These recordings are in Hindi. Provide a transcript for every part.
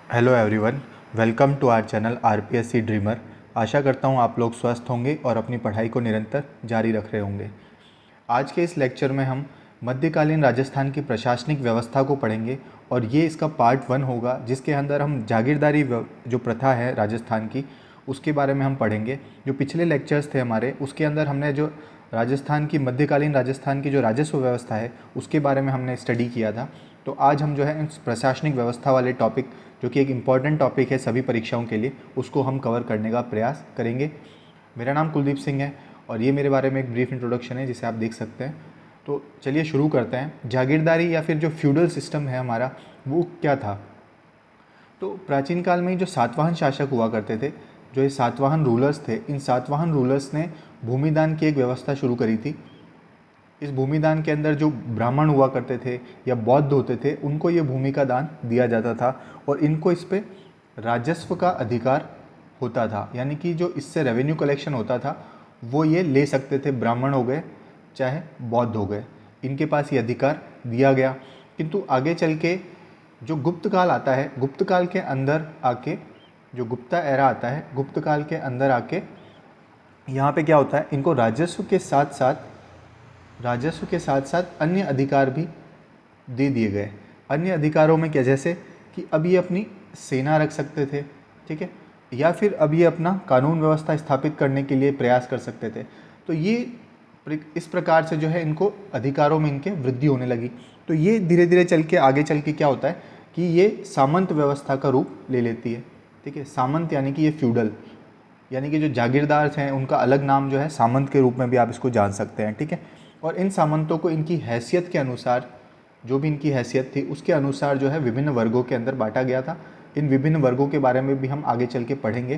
Hello everyone, welcome to our channel RPSC Dreamer. आशा करता हूँ आप लोग स्वस्थ होंगे और अपनी पढ़ाई को निरंतर जारी रख रहे होंगे। आज के इस लेक्चर में हम मध्यकालीन राजस्थान की प्रशासनिक व्यवस्था को पढ़ेंगे और ये इसका पार्ट 1 होगा, जिसके अंदर हम जागीरदारी जो प्रथा है राजस्थान की, उसके बारे में हम पढ़ेंगे। जो पिछले लेक्चर्स थे हमारे, उसके अंदर हमने जो राजस्थान की मध्यकालीन राजस्थान की जो राजस्व व्यवस्था है उसके बारे में हमने स्टडी किया था। तो आज हम जो है इस प्रशासनिक व्यवस्था वाले टॉपिक, जो कि एक इम्पॉर्टेंट टॉपिक है सभी परीक्षाओं के लिए, उसको हम कवर करने का प्रयास करेंगे। मेरा नाम कुलदीप सिंह है और ये मेरे बारे में एक ब्रीफ इंट्रोडक्शन है जिसे आप देख सकते हैं। तो चलिए शुरू करते हैं। जागीरदारी या फिर जो फ्यूडल सिस्टम है हमारा, वो क्या था। तो प्राचीन काल में जो सातवाहन शासक हुआ करते थे, जो ये सातवाहन रूलर्स थे, इन सातवाहन रूलर्स ने भूमिदान की एक व्यवस्था शुरू करी थी। इस भूमिदान के अंदर जो ब्राह्मण हुआ करते थे या बौद्ध होते थे, उनको ये भूमि का दान दिया जाता था और इनको इस पे राजस्व का अधिकार होता था। यानी कि जो इससे रेवेन्यू कलेक्शन होता था वो ये ले सकते थे, ब्राह्मण हो गए चाहे बौद्ध हो गए, इनके पास ये अधिकार दिया गया। किंतु आगे चल के जो गुप्त काल आता है, गुप्त काल के अंदर आके, जो गुप्ता एरा आता है, गुप्त काल के अंदर आके यहाँ पे क्या होता है, इनको राजस्व के साथ साथ अन्य अधिकार भी दे दिए गए। अन्य अधिकारों में क्या, जैसे कि अब ये अपनी सेना रख सकते थे, ठीक है, या फिर अब ये अपना कानून व्यवस्था स्थापित करने के लिए प्रयास कर सकते थे। तो ये इस प्रकार से जो है इनको अधिकारों में इनके वृद्धि होने लगी। तो ये धीरे धीरे चल के आगे चल के क्या होता है कि ये सामंत व्यवस्था का रूप ले लेती है। ठीक है, सामंत यानी कि ये फ्यूडल, यानी कि जो जागीरदार हैं उनका अलग नाम जो है सामंत के रूप में भी आप इसको जान सकते हैं। ठीक है, और इन सामंतों को इनकी हैसियत के अनुसार, जो भी इनकी हैसियत थी उसके अनुसार जो है विभिन्न वर्गों के अंदर बांटा गया था। इन विभिन्न वर्गों के बारे में भी हम आगे चल के पढ़ेंगे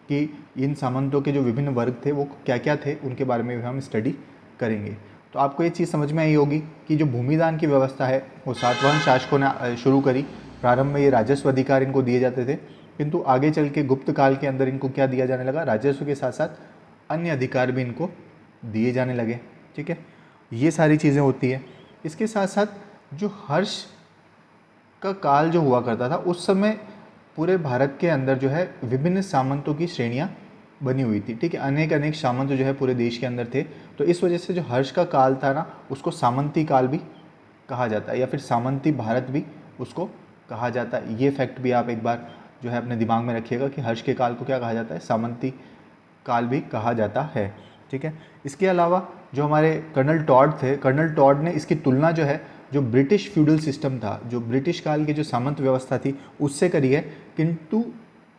कि इन सामंतों के जो विभिन्न वर्ग थे वो क्या क्या थे, उनके बारे में भी हम स्टडी करेंगे। तो आपको ये चीज़ समझ में आई होगी कि जो भूमिदान की व्यवस्था है वो सातवाहन शासकों ने शुरू करी। प्रारंभ में ये राजस्व अधिकार इनको दिए जाते थे, किंतु आगे चल के गुप्त काल के अंदर इनको क्या दिया जाने लगा, राजस्व के साथ साथ अन्य अधिकार भी इनको दिए जाने लगे। ठीक है, ये सारी चीज़ें होती है। इसके साथ साथ जो हर्ष का काल जो हुआ करता था, उस समय पूरे भारत के अंदर जो है विभिन्न सामंतों की श्रेणियाँ बनी हुई थी। ठीक है, अनेक अनेक सामंत जो है पूरे देश के अंदर थे। तो इस वजह से जो हर्ष का काल था ना, उसको सामंती काल भी कहा जाता है या फिर सामंती भारत भी उसको कहा जाता है। ये फैक्ट भी आप एक बार जो है अपने दिमाग में रखिएगा कि हर्ष के काल को क्या कहा जाता है, सामंती काल भी कहा जाता है। ठीक है, इसके अलावा जो हमारे कर्नल टॉड थे, कर्नल टॉड ने इसकी तुलना जो है जो ब्रिटिश फ्यूडल सिस्टम था, जो ब्रिटिश काल की जो सामंत व्यवस्था थी उससे करी है। किंतु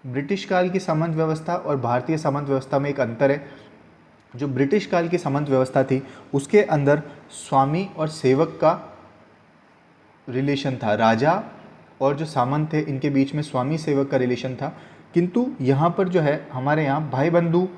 ब्रिटिश काल की सामंत व्यवस्था और भारतीय सामंत व्यवस्था में एक अंतर है। जो ब्रिटिश काल की सामंत व्यवस्था थी उसके अंदर स्वामी और सेवक का रिलेशन था। राजा और जो सामंत थे इनके बीच में स्वामी सेवक का रिलेशन था। किंतु यहाँ पर जो है हमारे यहाँ भाई बंधु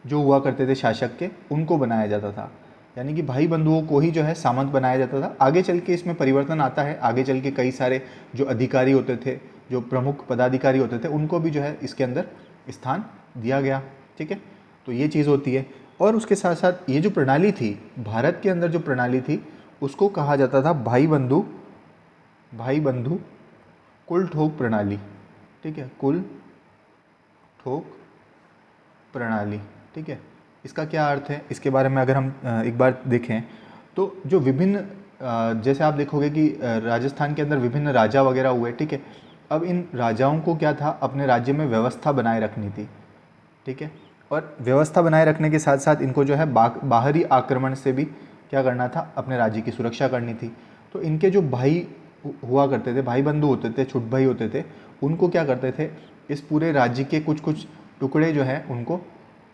जो हुआ करते थे शासक के, उनको बनाया जाता था। यानी कि भाई बंधुओं को ही जो है सामंत बनाया जाता था। आगे चल के इसमें परिवर्तन आता है, आगे चल के कई सारे जो अधिकारी होते थे, जो प्रमुख पदाधिकारी होते थे, उनको भी जो है इसके अंदर स्थान दिया गया। ठीक है, तो ये चीज़ होती है। और उसके साथ साथ ये जो प्रणाली थी, भारत के अंदर जो प्रणाली थी, उसको कहा जाता था भाई बंधु कुल ठोक प्रणाली। ठीक है, कुल ठोक प्रणाली। ठीक है, इसका क्या अर्थ है, इसके बारे में अगर हम एक बार देखें तो जो विभिन्न जैसे आप देखोगे कि राजस्थान के अंदर विभिन्न राजा वगैरह हुए। ठीक है, अब इन राजाओं को क्या था, अपने राज्य में व्यवस्था बनाए रखनी थी। ठीक है, और व्यवस्था बनाए रखने के साथ साथ इनको जो है बाहरी आक्रमण से भी क्या करना था, अपने राज्य की सुरक्षा करनी थी। तो इनके जो भाई हुआ करते थे, भाई बंधु होते थे, छुट भाई होते थे, उनको क्या करते थे, इस पूरे राज्य के कुछ कुछ टुकड़े जो है उनको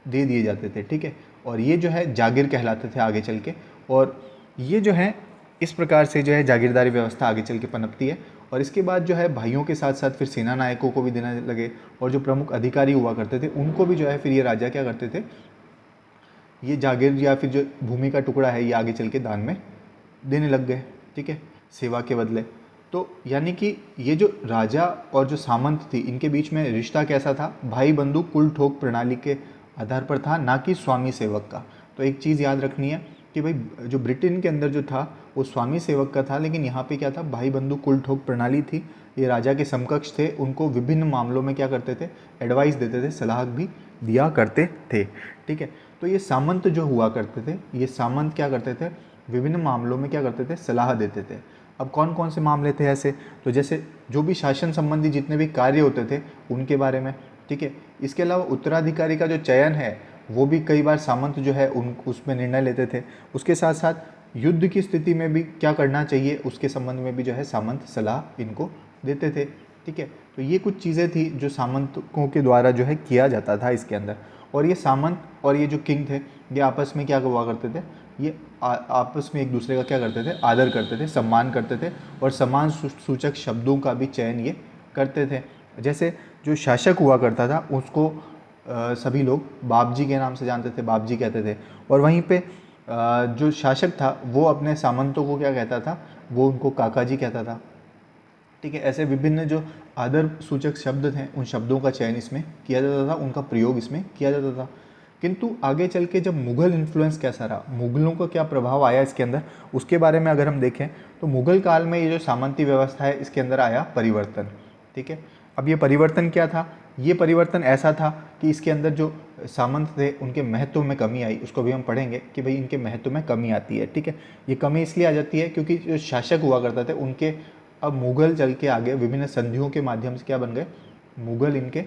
दे दिए जाते थे। ठीक है, और ये जो है जागीर कहलाते थे आगे चल के। और ये जो है इस प्रकार से जो है जागीरदारी व्यवस्था आगे चल के पनपती है। और इसके बाद जो है भाइयों के साथ साथ फिर सेना नायकों को भी देने लगे, और जो प्रमुख अधिकारी हुआ करते थे उनको भी जो है फिर ये राजा क्या करते थे, ये जागीर या फिर जो भूमि का टुकड़ा है ये आगे चल के दान में देने लग गए। ठीक है, सेवा के बदले। तो यानी कि ये जो राजा और जो सामंत थी, इनके बीच में रिश्ता कैसा था, भाई बंधु कुल ठोक प्रणाली के आधार पर था, ना कि स्वामी सेवक का। तो एक चीज़ याद रखनी है कि भाई जो ब्रिटेन के अंदर जो था वो स्वामी सेवक का था, लेकिन यहाँ पे क्या था, भाई बंधु कुल ठोक प्रणाली थी। ये राजा के समकक्ष थे, उनको विभिन्न मामलों में क्या करते थे, एडवाइस देते थे, सलाह भी दिया करते थे। ठीक है, तो ये सामंत जो हुआ करते थे, ये सामंत क्या करते थे, विभिन्न मामलों में क्या करते थे, सलाह देते थे। अब कौन कौन से मामले थे ऐसे, तो जैसे जो भी शासन संबंधी जितने भी कार्य होते थे उनके बारे में। ठीक है, इसके अलावा उत्तराधिकारी का जो चयन है वो भी कई बार सामंत जो है उन उसमें निर्णय लेते थे। उसके साथ साथ युद्ध की स्थिति में भी क्या करना चाहिए उसके संबंध में भी जो है सामंत सलाह इनको देते थे। ठीक है, तो ये कुछ चीज़ें थी जो सामंतों के द्वारा जो है किया जाता था इसके अंदर। और ये सामंत और ये जो किंग थे, ये आपस में क्या हुआ करते थे, ये आपस में एक दूसरे का क्या करते थे, आदर करते थे, सम्मान करते थे, और सम्मान सूचक शब्दों का भी चयन ये करते थे। जैसे जो शासक हुआ करता था उसको सभी लोग बाबजी के नाम से जानते थे, बाबजी कहते थे। और वहीं पे जो शासक था वो अपने सामंतों को क्या कहता था, वो उनको काका जी कहता था। ठीक है, ऐसे विभिन्न जो आदर सूचक शब्द थे उन शब्दों का चयन इसमें किया जाता था, उनका प्रयोग इसमें किया जाता था। किंतु आगे चल के जब मुग़ल इन्फ्लुएंस कैसा रहा, मुग़लों का क्या प्रभाव आया इसके अंदर, उसके बारे में अगर हम देखें तो मुग़ल काल में ये जो सामंती व्यवस्था है इसके अंदर आया परिवर्तन। ठीक है, अब ये परिवर्तन क्या था, ये परिवर्तन ऐसा था कि इसके अंदर जो सामंत थे उनके महत्व में कमी आई। उसको भी हम पढ़ेंगे कि भाई इनके महत्व में कमी आती है। ठीक है, ये कमी इसलिए आ जाती है क्योंकि जो शासक हुआ करते थे उनके अब मुग़ल चल के आगे विभिन्न संधियों के माध्यम से क्या बन गए, मुग़ल इनके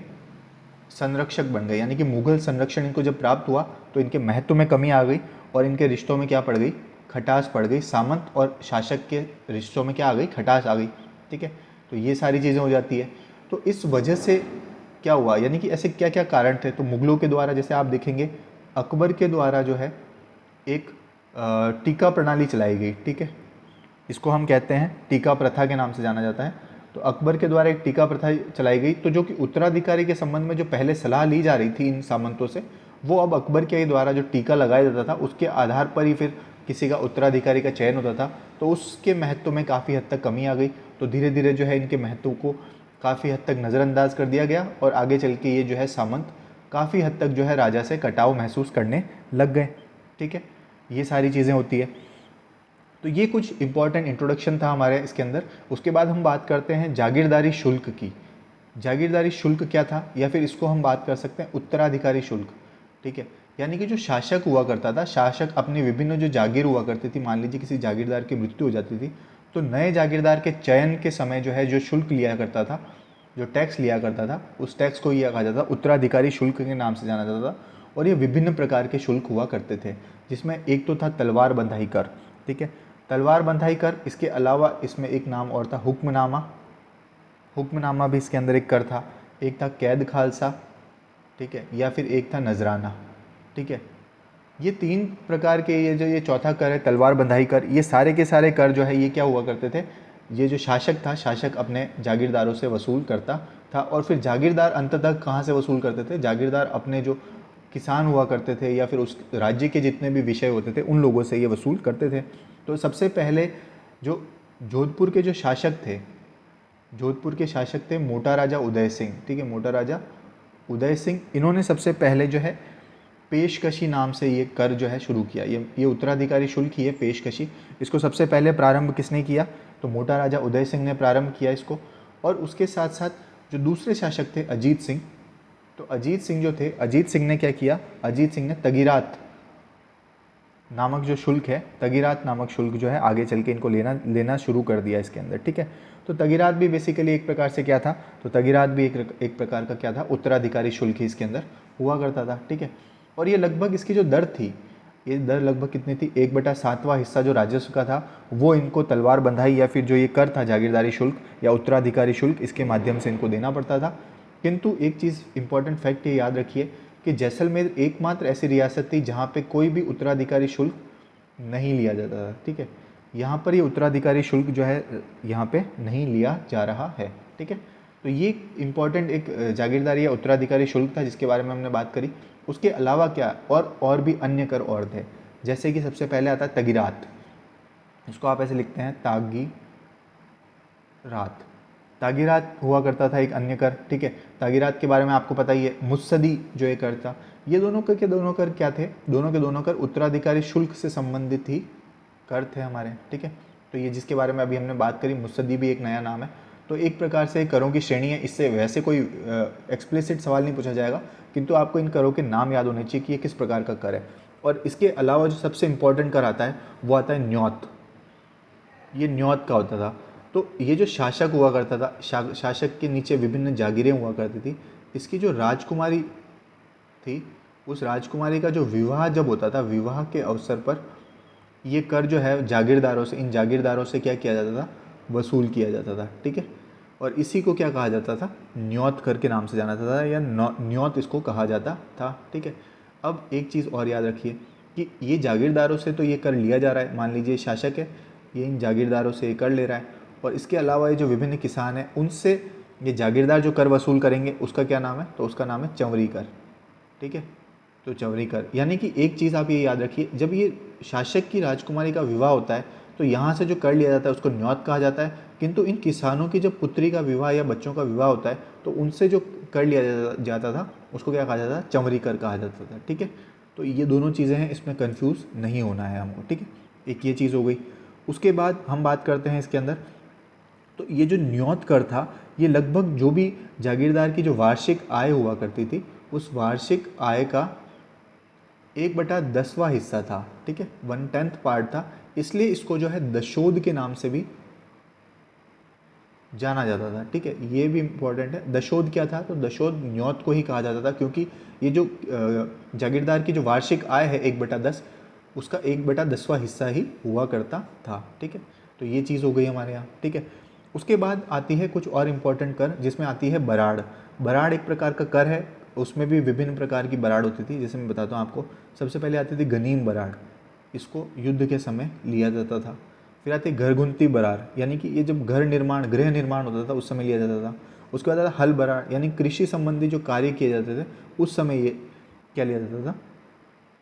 संरक्षक बन गए। यानी कि मुग़ल संरक्षण इनको जब प्राप्त हुआ तो इनके महत्व में कमी आ गई और इनके रिश्तों में क्या पड़ गई, खटास पड़ गई। सामंत और शासक के रिश्तों में क्या आ गई, खटास आ गई। ठीक है, तो ये सारी चीज़ें हो जाती है। तो इस वजह से क्या हुआ, यानी कि ऐसे क्या क्या कारण थे, तो मुग़लों के द्वारा जैसे आप देखेंगे अकबर के द्वारा जो है एक टीका प्रणाली चलाई गई। ठीक है, इसको हम कहते हैं टीका प्रथा के नाम से जाना जाता है। तो अकबर के द्वारा एक टीका प्रथा चलाई गई, तो जो कि उत्तराधिकारी के संबंध में जो पहले सलाह ली जा रही थी इन सामंतों से, वो अब अकबर के द्वारा जो टीका लगाया जाता था उसके आधार पर ही फिर किसी का उत्तराधिकारी का चयन होता था। तो उसके महत्व में काफ़ी हद तक कमी आ गई। तो धीरे धीरे जो है इनके महत्व को काफ़ी हद तक नज़रअंदाज कर दिया गया और आगे चल के ये जो है सामंत काफ़ी हद तक जो है राजा से कटाव महसूस करने लग गए। ठीक है, ये सारी चीज़ें होती है। तो ये कुछ इंपॉर्टेंट इंट्रोडक्शन था हमारे इसके अंदर। उसके बाद हम बात करते हैं जागीरदारी शुल्क की। जागीरदारी शुल्क क्या था, या फिर इसको हम बात कर सकते हैं उत्तराधिकारी शुल्क। ठीक है, यानी कि जो शासक हुआ करता था, शासक अपनी विभिन्न जो जागीर हुआ करती थी, मान लीजिए किसी जागीरदार की मृत्यु हो जाती थी, तो नए जागीरदार के चयन के समय जो है जो शुल्क लिया करता था, जो टैक्स लिया करता था, उस टैक्स को यह कहा जाता था उत्तराधिकारी शुल्क के नाम से जाना जाता था। और ये विभिन्न प्रकार के शुल्क हुआ करते थे, जिसमें एक तो था तलवार बंधाई कर। ठीक है, तलवार बंधाई कर, इसके अलावा इसमें एक नाम और था हुक्मनामा। हुक्मनामा भी इसके अंदर एक कर था। एक था कैद खालसा, ठीक है, या फिर एक था नजराना। ठीक है, ये तीन प्रकार के, ये जो ये चौथा कर है तलवार बंधाई कर, ये सारे के सारे कर जो है ये क्या हुआ करते थे, ये जो शासक था, शासक अपने जागीरदारों से वसूल करता था। और फिर जागीरदार अंततः कहाँ से वसूल करते थे, जागीरदार अपने जो किसान हुआ करते थे या फिर उस राज्य के जितने भी विषय होते थे उन लोगों से ये वसूल करते थे। तो सबसे पहले जो जोधपुर के जो शासक थे, जोधपुर के शासक थे मोटा राजा उदय सिंह। ठीक है, मोटा राजा उदय सिंह, इन्होंने सबसे पहले जो है पेशकशी नाम से ये कर जो है शुरू किया। ये उत्तराधिकारी शुल्क ही है, पेशकशी। इसको सबसे पहले प्रारंभ किसने किया, तो मोटा राजा उदय सिंह ने प्रारंभ किया इसको। और उसके साथ साथ जो दूसरे शासक थे अजीत सिंह, तो अजीत सिंह जो थे, अजीत सिंह ने क्या किया, अजीत सिंह ने तगीरात नामक जो शुल्क है, तगीरात नामक शुल्क जो है आगे चल के इनको लेना शुरू कर दिया इसके अंदर। ठीक है, तो तगीरात भी बेसिकली एक प्रकार से क्या था, तो तगीरात भी एक प्रकार का क्या था, उत्तराधिकारी शुल्क ही इसके अंदर हुआ करता था। ठीक है, और ये लगभग इसकी जो दर थी, ये दर लगभग कितनी थी, 1/7वां हिस्सा जो राजस्व का था वो इनको तलवार बंधाई या फिर जो ये कर था जागीरदारी शुल्क या उत्तराधिकारी शुल्क, इसके माध्यम से इनको देना पड़ता था। किंतु एक चीज़ इंपॉर्टेंट फैक्ट ये याद रखिए कि जैसलमेर एकमात्र ऐसी रियासत थी जहाँ पे कोई भी उत्तराधिकारी शुल्क नहीं लिया जाता था। ठीक है, यहाँ पर ये उत्तराधिकारी शुल्क जो है यहाँ पे नहीं लिया जा रहा है। ठीक है, तो ये इम्पॉर्टेंट एक जागीरदारी या उत्तराधिकारी शुल्क था जिसके बारे में हमने बात करी। उसके अलावा क्या और भी अन्य कर और थे, जैसे कि सबसे पहले आता है तगीरात। इसको आप ऐसे लिखते हैं तागी रात। तागीरात हुआ करता था एक अन्य कर। ठीक है, तागीरात के बारे में आपको पता ही है। मुत्सदी जो एक कर था, ये दोनों के दोनों कर क्या थे, दोनों के दोनों कर उत्तराधिकारी शुल्क से संबंधित ही कर थे हमारे, ठीक है। तो ये जिसके बारे में अभी हमने बात करी, मुत्सद्दी भी एक नया नाम है। तो एक प्रकार से करों की श्रेणी है, इससे वैसे कोई एक्सप्लिसिट सवाल नहीं पूछा जाएगा, किंतु आपको इन करों के नाम याद होने चाहिए कि ये किस प्रकार का कर है। और इसके अलावा जो सबसे इम्पोर्टेंट कर आता है वो आता है न्यौत। ये न्यौत का होता था। तो ये जो शासक हुआ करता था, शासक के नीचे विभिन्न जागीरें हुआ करती थी, इसकी जो राजकुमारी थी, उस राजकुमारी का जो विवाह जब होता था, विवाह के अवसर पर ये कर जो है जागीरदारों से, इन जागीरदारों से क्या किया जाता था, वसूल किया जाता था, ठीक है। और इसी को क्या कहा जाता था, न्यौत कर के नाम से जाना जाता था, या न्यौत इसको कहा जाता था, ठीक है। अब एक चीज़ और याद रखिए कि ये जागीरदारों से तो ये कर लिया जा रहा है, मान लीजिए शासक है, ये इन जागीरदारों से ये कर ले रहा है, और इसके अलावा ये जो विभिन्न किसान हैं उनसे ये जागीरदार जो कर वसूल करेंगे उसका क्या नाम है, तो उसका नाम है चंवरी कर, ठीक है। तो चंवरी कर, यानी कि एक चीज़ आप ये याद रखिए, जब ये शासक की राजकुमारी का विवाह होता है तो यहाँ से जो कर लिया जाता है उसको न्यौत कहा जाता है, किंतु इन किसानों की जब पुत्री का विवाह या बच्चों का विवाह होता है तो उनसे जो कर लिया जाता था उसको क्या कहा जाता था, चंवरी कर कहा जाता था, ठीक है। तो ये दोनों चीज़ें हैं, इसमें कन्फ्यूज़ नहीं होना है हमको, ठीक है। एक ये चीज़ हो गई। उसके बाद हम बात करते हैं इसके अंदर, तो ये जो न्यौत कर था, ये लगभग जो भी जागीरदार की जो वार्षिक आय हुआ करती थी, उस वार्षिक आय का 1/10वां हिस्सा था, ठीक है, 1/10 पार्ट था। इसलिए इसको जो है दशोद के नाम से भी जाना जाता था, ठीक है। ये भी इम्पोर्टेंट है। दशोद क्या था, तो दशोद न्यौत को ही कहा जाता था, क्योंकि ये जो जागीरदार की जो वार्षिक आय है 1/10, उसका 1/10वां हिस्सा ही हुआ करता था, ठीक है। तो ये चीज़ हो गई हमारे यहाँ, ठीक है। उसके बाद आती है कुछ और इम्पोर्टेंट कर, जिसमें आती है बराड़। बराड़ एक प्रकार का कर है, उसमें भी विभिन्न प्रकार की बराड़ होती थी, जैसे मैं बताता हूँ आपको। सबसे पहले आती थी गनीम बराड़, इसको युद्ध के समय लिया जाता था। फिर आती है घरगुंती बराड़, यानी कि ये जब घर निर्माण, गृह निर्माण होता था उस समय लिया जाता था। उसके बाद आता हल बराड़, यानी कृषि संबंधी जो कार्य किए जाते थे उस समय ये क्या लिया जाता था,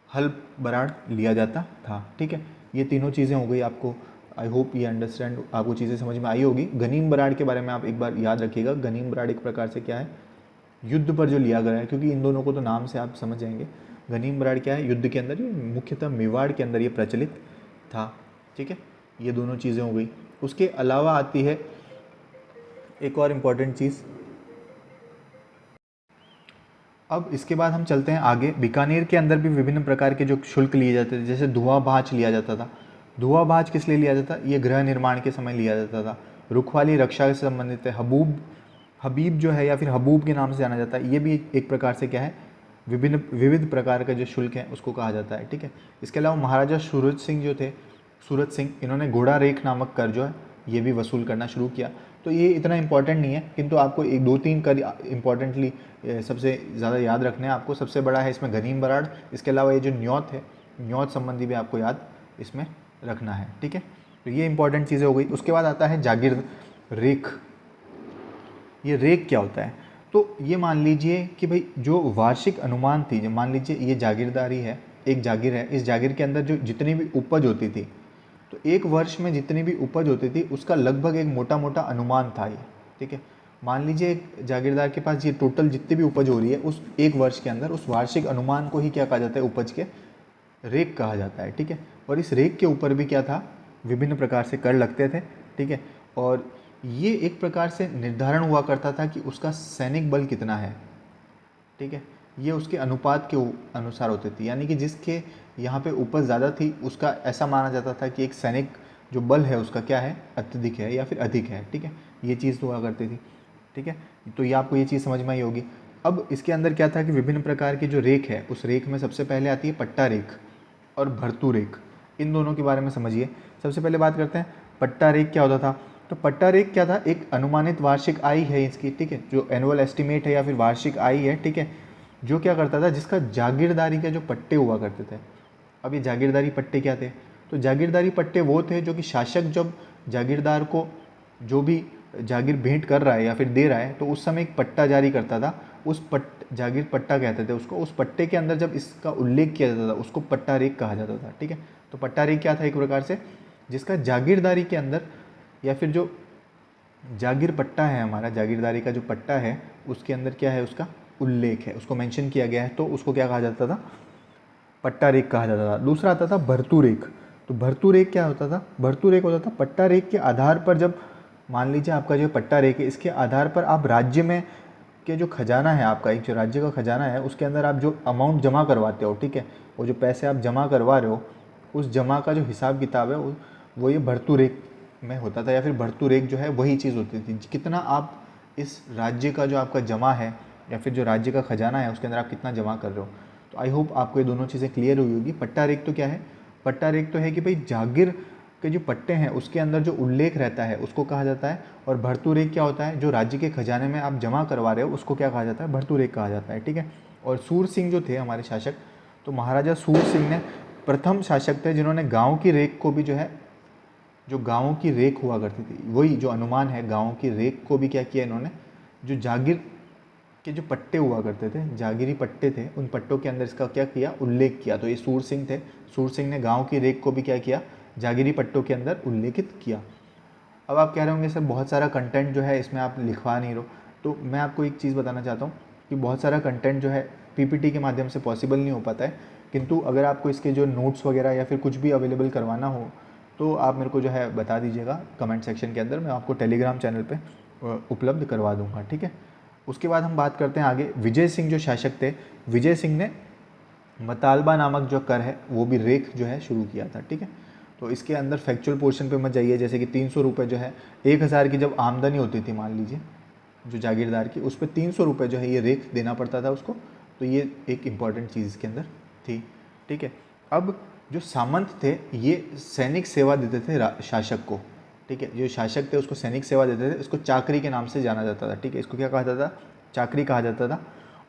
हल बराड़ लिया जाता था, ठीक है। ये तीनों चीज़ें हो गई आपको। आई होप ये अंडरस्टैंड, आपको चीज़ें समझ में आई होगी। गनीम बराड़ के बारे में आप एक बार याद रखिएगा। गनीम बराड़ एक प्रकार से क्या है, युद्ध पर जो लिया गया है, क्योंकि इन दोनों को तो नाम से आप समझ जाएंगे। गनीम बराड़ क्या है, युद्ध के अंदर, ये मुख्यतः मेवाड़ के अंदर ये प्रचलित था, ठीक है। ये दोनों चीज़ें हो गई। उसके अलावा आती है एक और इम्पॉर्टेंट चीज़। अब इसके बाद हम चलते हैं आगे। बीकानेर के अंदर भी विभिन्न प्रकार के जो शुल्क लिए जाते थे, जैसे धुआं भांज लिया जाता था। धुआं भांज किस लिए लिया जाता था, ये गृह निर्माण के समय लिया जाता था। रुखवाली रक्षा से संबंधित है। हबीब जो है, या फिर हबूब के नाम से जाना जाता है, ये भी एक प्रकार से क्या है, विविध प्रकार का जो शुल्क है उसको कहा जाता है, ठीक है। इसके अलावा महाराजा सूरज सिंह जो थे, सूरज सिंह, इन्होंने घोड़ा रेख नामक कर जो है ये भी वसूल करना शुरू किया। तो ये इतना इंपॉर्टेंट नहीं है, किंतु आपको एक दो तीन कर इंपॉर्टेंटली सबसे ज़्यादा याद रखने हैं आपको। सबसे बड़ा है इसमें गनीम बराड़। इसके अलावा ये जो न्यौत है, न्यौत संबंधी भी आपको याद इसमें रखना है, ठीक है। तो ये इंपॉर्टेंट चीज़ें हो गई। उसके बाद आता है जागीर रेख। ये रेख क्या होता है, तो ये मान लीजिए कि भाई जो वार्षिक अनुमान थी, जो मान लीजिए ये जागीरदारी है, एक जागीर है, इस जागीर के अंदर जो जितनी भी उपज होती थी, तो एक वर्ष में जितनी भी उपज होती थी उसका लगभग एक मोटा मोटा अनुमान था ये, ठीक है। मान लीजिए एक जागीरदार के पास ये टोटल जितनी भी उपज हो रही है उस एक वर्ष के अंदर, उस वार्षिक अनुमान को ही क्या कहा जाता है, उपज के रेक कहा जाता है, ठीक है। और इस रेक के ऊपर भी क्या था, विभिन्न प्रकार से कर लगते थे, ठीक है। और ये एक प्रकार से निर्धारण हुआ करता था कि उसका सैनिक बल कितना है, ठीक है। ये उसके अनुपात के अनुसार होती थी, यानी कि जिसके यहाँ पे उपज ज़्यादा थी उसका ऐसा माना जाता था कि एक सैनिक जो बल है उसका क्या है, अत्यधिक है या फिर अधिक है, ठीक है। ये चीज़ हुआ करती थी, ठीक है। तो ये आपको ये चीज़ समझ में आई होगी। अब इसके अंदर क्या था कि विभिन्न प्रकार की जो रेख है, उस रेख में सबसे पहले आती है पट्टा रेख और भरतू रेख। इन दोनों के बारे में समझिए। सबसे पहले बात करते हैं पट्टा रेख क्या होता था। तो पट्टा रेख क्या था, एक अनुमानित वार्षिक आय है इसकी, ठीक है, जो एनुअल एस्टिमेट है या फिर वार्षिक आय है, ठीक है, जो क्या करता था, जिसका जागीरदारी के जो पट्टे हुआ करते थे। अब ये जागीरदारी पट्टे क्या थे, तो जागीरदारी पट्टे वो थे जो कि शासक जब जागीरदार को जो भी जागीर भेंट कर रहा है या फिर दे रहा है तो उस समय एक पट्टा जारी करता था। उस जागीर पट्टा कहते थे उसको। उस पट्टे के अंदर जब इसका उल्लेख किया जाता था उसको पट्टा रेख कहा जाता था, ठीक है। तो पट्टा रेख क्या था, एक प्रकार से जिसका जागीरदारी के अंदर या फिर जो जागीर पट्टा है हमारा, जागीरदारी का जो पट्टा है उसके अंदर क्या है, उसका उल्लेख है, उसको मेंशन किया गया है, तो उसको क्या कहा जाता था, पट्टा रेख कहा जाता था। दूसरा आता था भर्तु रेख। तो भर्तु रेख क्या होता था, भर्तु रेख होता था पट्टा रेख के आधार पर, जब मान लीजिए आपका जो पट्टा रेख है, इसके आधार पर आप राज्य में के जो खजाना है आपका, एक जो राज्य का खजाना है, उसके अंदर आप जो अमाउंट जमा करवाते हो, ठीक है, वो जो पैसे आप जमा करवा रहे हो, उस जमा का जो हिसाब किताब है वो ये भर्तु रेख में होता था, या फिर भर्तु रेख जो है वही चीज़ होती थी, कितना आप इस राज्य का जो आपका जमा है या फिर जो राज्य का खजाना है उसके अंदर आप कितना जमा कर रहे हो। तो आई होप आपको ये दोनों चीज़ें क्लियर हुई होगी। पट्टा रेख तो क्या है, पट्टा रेख तो है कि भाई जागीर के जो पट्टे हैं उसके अंदर जो उल्लेख रहता है उसको कहा जाता है, और भर्तु रेख क्या होता है, जो राज्य के खजाने में आप जमा करवा रहे हो उसको क्या कहा जाता है, भर्तु रेख कहा जाता है, ठीक है। और सूर सिंह जो थे हमारे शासक, तो महाराजा सूर सिंह ने प्रथम शासक थे जिन्होंने गाँव की रेख को भी जो है, जो गाँवों की रेख हुआ करती थी, वही जो अनुमान है गाँवों की रेख को भी क्या किया इन्होंने, जो जागीर के जो पट्टे हुआ करते थे, जागीरी पट्टे थे, उन पट्टों के अंदर इसका क्या किया, उल्लेख किया। तो ये सूर सिंह थे, सूर सिंह ने गांव की रेख को भी क्या किया, जागीरी पट्टों के अंदर उल्लेखित किया। अब आप कह रहे होंगे सर बहुत सारा कंटेंट जो है इसमें आप लिखवा नहीं रहो, तो मैं आपको एक चीज़ बताना चाहता हूँ कि बहुत सारा कंटेंट जो है पीपीटी के माध्यम से पॉसिबल नहीं हो पाता है, किंतु अगर आपको इसके जो नोट्स वगैरह या फिर कुछ भी अवेलेबल करवाना हो तो आप मेरे को जो है बता दीजिएगा कमेंट सेक्शन के अंदर, मैं आपको टेलीग्राम चैनल पे उपलब्ध करवा दूंगा, ठीक है। उसके बाद हम बात करते हैं आगे, विजय सिंह जो शासक थे, विजय सिंह ने मतालबा नामक जो कर है वो भी रेख जो है शुरू किया था, ठीक है। तो इसके अंदर फैक्चुअल पोर्शन पे मत जाइए, जैसे कि 300 रुपये जो है, 1000 की जब आमदनी होती थी मान लीजिए जो जागीरदार की, उस पर 300 रुपये जो है ये रेख देना पड़ता था उसको, तो ये एक इम्पॉर्टेंट चीज़ इसके अंदर थी, ठीक है। अब जो सामंत थे ये सैनिक सेवा देते थे शासक को, ठीक है, जो शासक थे उसको सैनिक सेवा देते थे, इसको चाकरी के नाम से जाना जाता था, ठीक है, इसको क्या कहा जाता था, चाकरी कहा जाता था।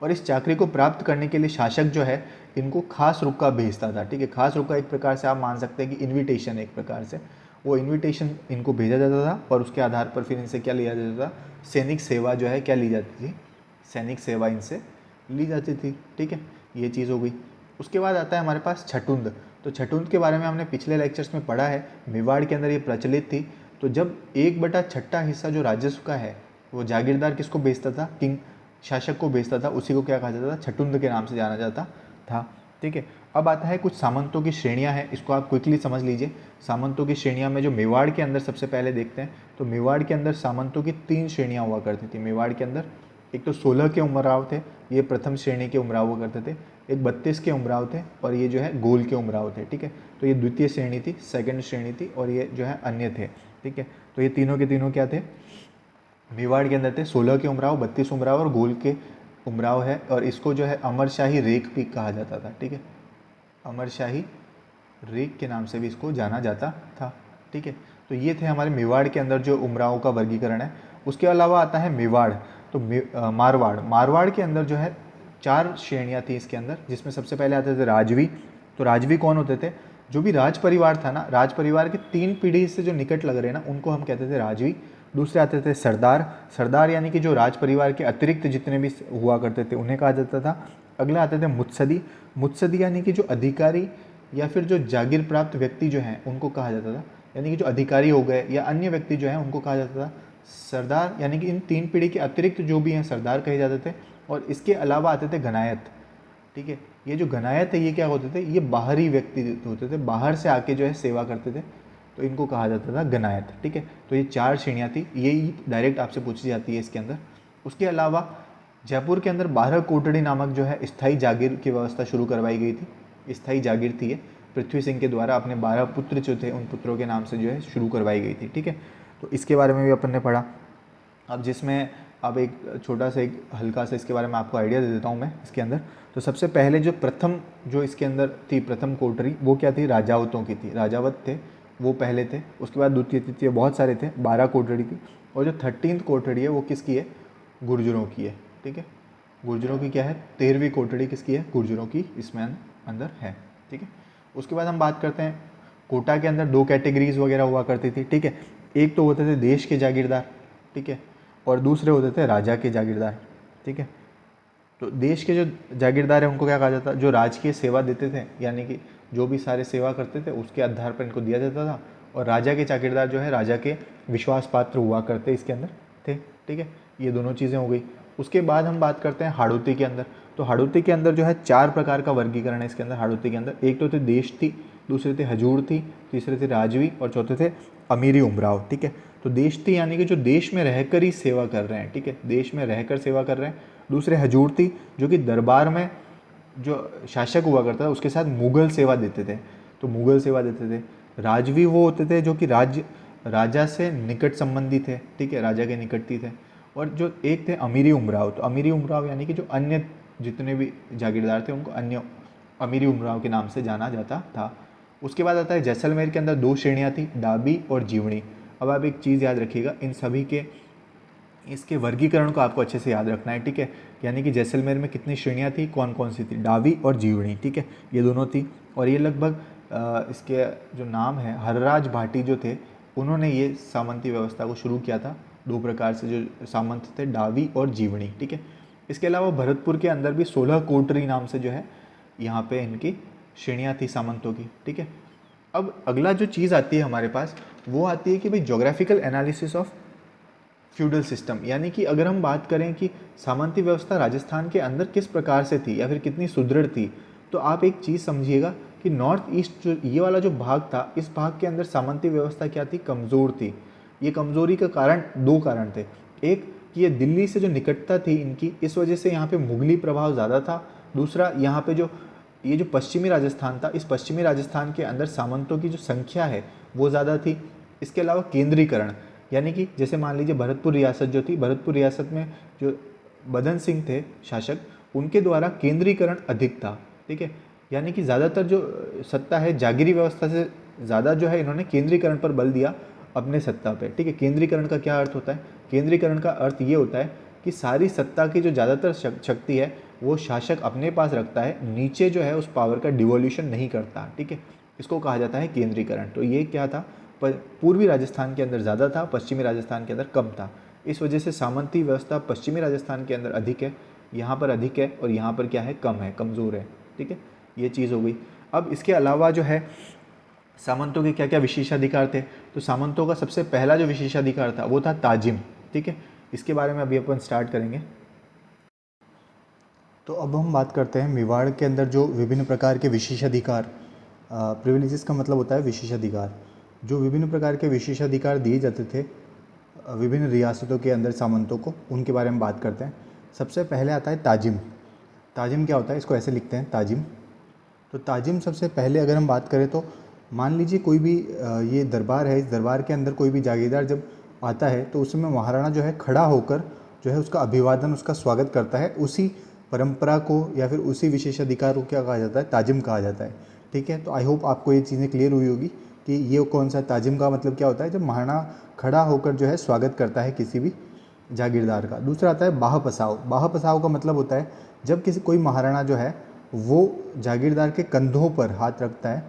और इस चाकरी को प्राप्त करने के लिए शासक जो है इनको खास रुका भेजता था, ठीक है। खास रुका एक प्रकार से आप मान सकते हैं कि इनविटेशन, एक प्रकार से वो इनविटेशन इनको भेजा जाता था, और उसके आधार पर फिर इनसे क्या लिया जाता था, सैनिक सेवा जो है क्या ली जाती थी, सैनिक सेवा इनसे ली जाती थी, ठीक है, ये चीज़ हो गई। उसके बाद आता है हमारे पास छठुंद। तो छठुंद के बारे में हमने पिछले लेक्चर्स में पढ़ा है, मेवाड़ के अंदर ये प्रचलित थी। तो जब 1/6 हिस्सा जो राजस्व का है वो जागीरदार किसको बेचता था, किंग शासक को बेचता था, उसी को क्या कहा जाता था, छठुंद के नाम से जाना जाता था, ठीक है। अब आता है कुछ सामंतों की श्रेणियां हैं, इसको आप क्विकली समझ लीजिए। सामंतों की श्रेणियां में जो मेवाड़ के अंदर सबसे पहले देखते हैं, तो मेवाड़ के अंदर सामंतों की 3 श्रेणियां हुआ करती थी मेवाड़ के अंदर। एक तो 16 के उमराव थे, ये प्रथम श्रेणी के उमराव हुआ करते थे। एक 32 के उमराव थे, और ये जो है गोल के उमराव थे, ठीक है। तो ये द्वितीय श्रेणी थी, सेकंड श्रेणी थी, और ये जो है अन्य थे, ठीक है। तो ये तीनों के तीनों क्या थे, मेवाड़ के अंदर थे। 16 के उमराव, 32 उमराव और गोल के उमराव है, और इसको जो है अमरशाही रेख भी कहा जाता था, ठीक है। अमरशाही रेख के नाम से भी इसको जाना जाता था, ठीक है। तो ये थे हमारे मेवाड़ के अंदर जो उमराव का वर्गीकरण है। उसके अलावा आता है मेवाड़, तो मारवाड़, मारवाड़ के अंदर जो है 4 श्रेणियाँ थी इसके अंदर, जिसमें सबसे पहले आते थे राजवी। तो राजवी कौन होते थे, जो भी राज परिवार था ना, राज परिवार के 3 पीढ़ी से जो निकट लग रहे हैं ना, उनको हम कहते थे राजवी। दूसरे आते थे सरदार, सरदार यानी कि जो राज परिवार के अतिरिक्त जितने भी हुआ करते थे उन्हें कहा जाता था। अगला आते थे मुत्सदी, मुत्सदी यानी कि जो अधिकारी या फिर जो जागीर प्राप्त व्यक्ति जो हैं उनको कहा जाता था, यानी कि जो अधिकारी हो गए या अन्य व्यक्ति जो हैं उनको कहा जाता था सरदार, यानी कि इन 3 पीढ़ी के अतिरिक्त जो भी हैं सरदार कहे जाते थे। और इसके अलावा आते थे गनायत, ठीक है। ये जो गनायत है ये क्या होते थे, ये बाहरी व्यक्ति होते थे, बाहर से आके जो है सेवा करते थे, तो इनको कहा जाता था गनायत, ठीक है। तो ये 4 श्रेणियाँ थी, यही डायरेक्ट आपसे पूछी जाती है इसके अंदर। उसके अलावा जयपुर के अंदर 12 कोटड़ी नामक जो है स्थायी जागीर की व्यवस्था शुरू करवाई गई थी। स्थायी जागीर थी ये, पृथ्वी सिंह के द्वारा अपने 12 पुत्र जो थे उन पुत्रों के नाम से जो है शुरू करवाई गई थी, ठीक है। तो इसके बारे में भी अपन ने पढ़ा। अब जिसमें अब एक छोटा सा एक हल्का सा इसके बारे में आपको आइडिया दे देता हूँ मैं इसके अंदर। तो सबसे पहले जो प्रथम जो इसके अंदर थी, प्रथम कोठरी, वो क्या थी, राजावतों की थी, राजावत थे वो पहले थे। उसके बाद द्वितीय तृतीय बहुत सारे थे, 12 कोठरी थी। और जो 13th कोठरी है वो किसकी है, गुर्जरों की है, ठीक है। गुर्जरों की क्या है, 13वीं कोठरी किसकी है, गुर्जरों की इसमें अंदर है, ठीक है। उसके बाद हम बात करते हैं कोटा के अंदर 2 कैटेगरीज वगैरह हुआ करती थी, ठीक है। एक तो होते थे देश के जागीरदार, ठीक है, और दूसरे होते थे राजा के जागीरदार, ठीक है। तो देश के जो जागीरदार हैं उनको क्या कहा जाता, जो राजकीय सेवा देते थे, यानी कि जो भी सारे सेवा करते थे उसके आधार पर इनको दिया जाता था। और राजा के जागीरदार जो है राजा के विश्वास पात्र हुआ करते इसके अंदर थे, ठीक है। ये दोनों चीज़ें हो गई। उसके बाद हम बात करते हैं हाड़ौती के अंदर। तो हाड़ौती के अंदर जो है 4 प्रकार का वर्गीकरण है इसके अंदर। हाड़ौती के अंदर एक तो थे देश थी, दूसरे थे हजूर थी, तीसरे थे राजवी और चौथे थे अमीरी उमराव। ठीक है, तो देश थी यानी कि जो देश में रहकर ही सेवा कर रहे हैं। ठीक है, देश में रहकर सेवा कर रहे हैं। दूसरे हजूर थी जो कि दरबार में जो शासक हुआ करता था उसके साथ मुगल सेवा देते थे, तो मुगल सेवा देते थे। राजवी वो होते थे जो कि राजा से निकट संबंधी थे। ठीक है, राजा के निकटती थे। और जो एक थे अमीरी उमराव, तो अमीरी उमराव यानी कि जो अन्य जितने भी जागीरदार थे उनको अन्य अमीरी उमराव के नाम से जाना जाता था। उसके बाद आता है जैसलमेर के अंदर 2 श्रेणियाँ थी, डाबी और जीवनी। अब आप एक चीज़ याद रखिएगा, इन सभी के इसके वर्गीकरण को आपको अच्छे से याद रखना है। ठीक है, यानी कि जैसलमेर में कितनी श्रेणियाँ थी, कौन कौन सी थी, डावी और जीवनी। ठीक है, ये दोनों थी। और ये लगभग इसके जो नाम है हरराज भाटी जो थे उन्होंने ये सामंती व्यवस्था को शुरू किया था। 2 प्रकार से जो सामंत थे, डावी और जीवनी। ठीक है, इसके अलावा भरतपुर के अंदर भी 16 कोटरी नाम से जो है यहाँ पे इनकी श्रेणियाँ थी सामंतों की। ठीक है, अब अगला जो चीज़ आती है हमारे पास वो आती है कि भाई geographical analysis of feudal system, यानी कि अगर हम बात करें कि सामंती व्यवस्था राजस्थान के अंदर किस प्रकार से थी या फिर कितनी सुदृढ़ थी, तो आप एक चीज़ समझिएगा कि नॉर्थ ईस्ट जो ये वाला जो भाग था, इस भाग के अंदर सामंती व्यवस्था क्या थी, कमज़ोर थी। ये कमज़ोरी का कारण 2 कारण थे। एक कि ये दिल्ली से जो निकटता थी इनकी, इस वजह से यहाँ पे मुगली प्रभाव ज़्यादा था। दूसरा, यहाँ पे जो ये जो पश्चिमी राजस्थान था, इस पश्चिमी राजस्थान के अंदर सामंतों की जो संख्या है वो ज़्यादा थी। इसके अलावा केंद्रीकरण, यानी कि जैसे मान लीजिए भरतपुर रियासत जो थी, भरतपुर रियासत में जो बदन सिंह थे शासक, उनके द्वारा केंद्रीकरण अधिक था। ठीक है, यानी कि ज़्यादातर जो सत्ता है जागीरी व्यवस्था से ज़्यादा जो है इन्होंने केंद्रीकरण पर बल दिया अपने सत्ता पे। ठीक है, केंद्रीकरण का क्या अर्थ होता है, केंद्रीकरण का अर्थ ये होता है कि सारी सत्ता की जो ज़्यादातर शक्ति है वो शासक अपने पास रखता है, नीचे जो है उस पावर का डिवोल्यूशन नहीं करता। ठीक है, इसको कहा जाता है केंद्रीकरण। तो ये क्या था, पूर्वी राजस्थान के अंदर ज़्यादा था, पश्चिमी राजस्थान के अंदर कम था। इस वजह से सामंती व्यवस्था पश्चिमी राजस्थान के अंदर अधिक है, यहाँ पर अधिक है, और यहाँ पर क्या है, कम है, कमज़ोर है। ठीक है, ये चीज़ हो गई। अब इसके अलावा जो है सामंतों के क्या क्या विशेषाधिकार थे, तो सामंतों का सबसे पहला जो विशेषाधिकार था वो था ताजिम। ठीक है, इसके बारे में अभी अपन स्टार्ट करेंगे। तो अब हम बात करते हैं मेवाड़ के अंदर जो विभिन्न प्रकार के विशेषाधिकार, प्रिविलेजेस का मतलब होता है विशेषाधिकार, जो विभिन्न प्रकार के विशेषाधिकार दिए जाते थे विभिन्न रियासतों के अंदर सामंतों को, उनके बारे में बात करते हैं। सबसे पहले आता है ताजिम। ताजिम क्या होता है, इसको ऐसे लिखते हैं ताजिम। तो ताजिम सबसे पहले अगर हम बात करें तो मान लीजिए कोई भी ये दरबार है, इस दरबार के अंदर कोई भी जागीरदार जब आता है तो उस समय महाराणा जो है खड़ा होकर जो है उसका अभिवादन, उसका स्वागत करता है। उसी परंपरा को या फिर उसी विशेषाधिकार को क्या कहा जाता है, ताजिम कहा जाता है। ठीक है, तो आई होप आपको ये चीज़ें क्लियर हुई होगी कि ये कौन सा ताजिम का मतलब क्या होता है, जब महाराणा खड़ा होकर जो है स्वागत करता है किसी भी जागीरदार का। दूसरा आता है बाह पसाव। बाह पसाव का मतलब होता है जब कोई महाराणा जो है वो जागीरदार के कंधों पर हाथ रखता है,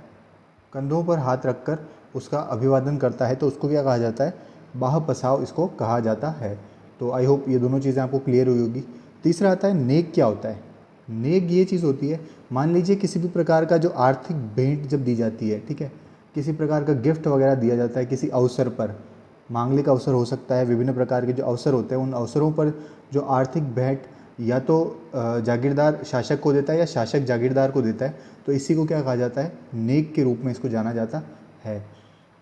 कंधों पर हाथ रखकर उसका अभिवादन करता है, तो उसको क्या कहा जाता है, बाह पसाव इसको कहा जाता है। तो आई होप ये दोनों चीज़ें आपको क्लियर हुई होगी। तीसरा आता है नेक। क्या होता है नेक, ये चीज़ होती है, मान लीजिए किसी भी प्रकार का जो आर्थिक भेंट जब दी जाती है, ठीक है, किसी प्रकार का गिफ्ट वगैरह दिया जाता है किसी अवसर पर, मांगलिक अवसर हो सकता है, विभिन्न प्रकार के जो अवसर होते हैं उन अवसरों पर जो आर्थिक भेंट या तो जागीरदार शासक को देता है या शासक जागीरदार को देता है, तो इसी को क्या कहा जाता है, नेक के रूप में इसको जाना जाता है।